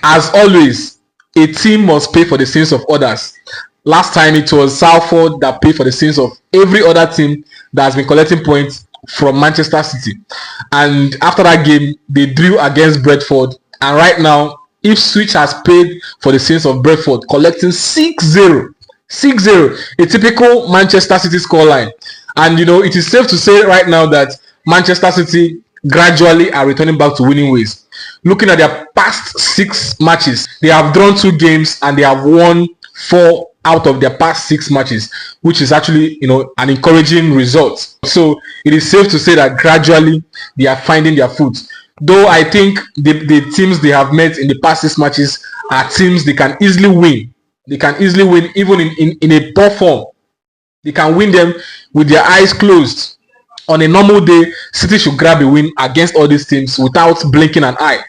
As always, a team must pay for the sins of others. Last time it was Salford that paid for the sins of every other team that has been collecting points from Manchester City. And after that game, they drew against Brentford. And right now, IPSWICH has paid for the sins of Brentford, collecting 6-0. 6-0, a typical Manchester City scoreline. And it is safe to say right now that Manchester City gradually are returning back to winning ways. Looking at their past 6 matches, they have drawn 2 games and they have won 4 out of their past 6 matches, which is actually an encouraging result. So it is safe to say that gradually they are finding their foot. Though I think the teams they have met in the past 6 matches are teams they can easily win. They can easily win even in a poor form. They can win them with their eyes closed. On a normal day, City should grab a win against all these teams without blinking an eye.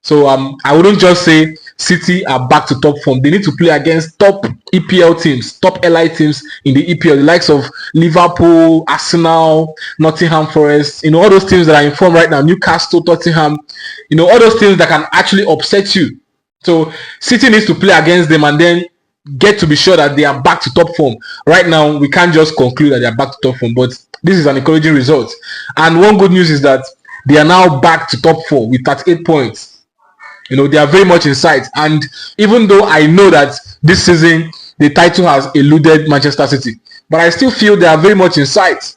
So I wouldn't just say City are back to top form. They need to play against top EPL teams, top LI teams in the EPL, the likes of Liverpool, Arsenal, Nottingham Forest, all those teams that are in form right now, Newcastle, Tottenham, all those teams that can actually upset you. So City needs to play against them and then get to be sure that they are back to top form. Right now, we can't just conclude that they are back to top form, but this is an encouraging result. And one good news is that they are now back to top 4 with 38 points. They are very much in sight. And even though I know that this season the title has eluded Manchester City, but I still feel they are very much in sight.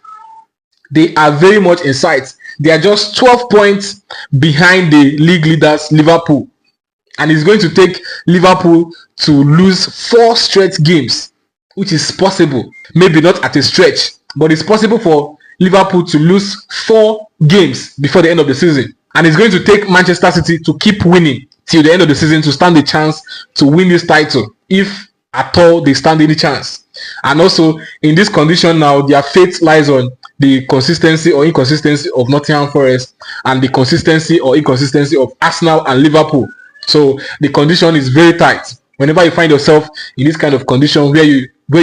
They are very much in sight. They are just 12 points behind the league leaders, Liverpool. And it's going to take Liverpool to lose 4 straight games, which is possible. Maybe not at a stretch, but it's possible for Liverpool to lose 4 games before the end of the season. And it's going to take Manchester City to keep winning till the end of the season to stand a chance to win this title, if at all they stand any chance. And also, in this condition now, their fate lies on the consistency or inconsistency of Nottingham Forest and the consistency or inconsistency of Arsenal and Liverpool. So the condition is very tight. Whenever you find yourself in this kind of condition where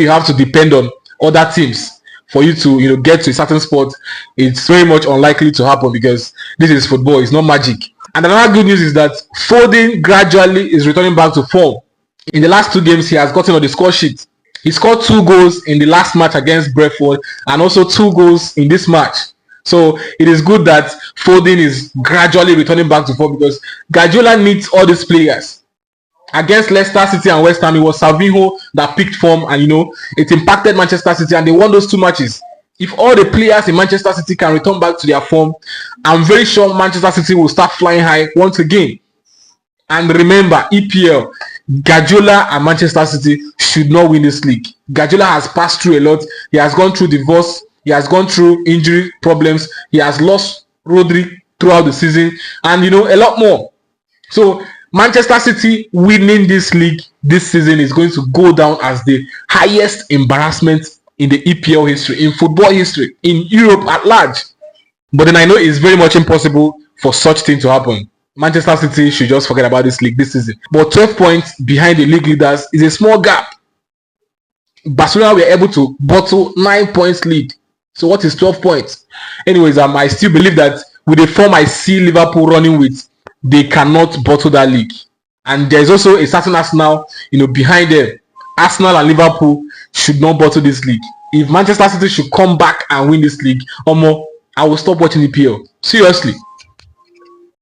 you have to depend on other teams for you to get to a certain spot, it's very much unlikely to happen because this is football, it's not magic. And another good news is that FODEN gradually is returning back to form. In the last 2 games, he has gotten on the score sheet. He scored 2 goals in the last match against Brentford and also 2 goals in this match. So it is good that FODEN is gradually returning back to form because Guardiola needs all these players. Against Leicester City and West Ham, it was Salvinho that picked form, and it impacted Manchester City and they won those 2 matches. If all the players in Manchester City can return back to their form, I'm very sure Manchester City will start flying high once again. And remember, EPL, Guardiola and Manchester City should not win this league. Guardiola has passed through a lot. He has gone through divorce. He has gone through injury problems. He has lost Rodri throughout the season and a lot more. So Manchester City winning this league this season is going to go down as the highest embarrassment in the EPL history, in football history, in Europe at large. But then I know it's very much impossible for such thing to happen. Manchester City should just forget about this league this season. But 12 points behind the league leaders is a small gap. Barcelona were able to bottle 9 points lead. So what is 12 points? Anyways, I still believe that with the form I see Liverpool running with, they cannot bottle that league. And there's also a certain Arsenal, behind them. Arsenal and Liverpool should not bottle this league. If Manchester City should come back and win this league, I will stop watching EPL. Seriously.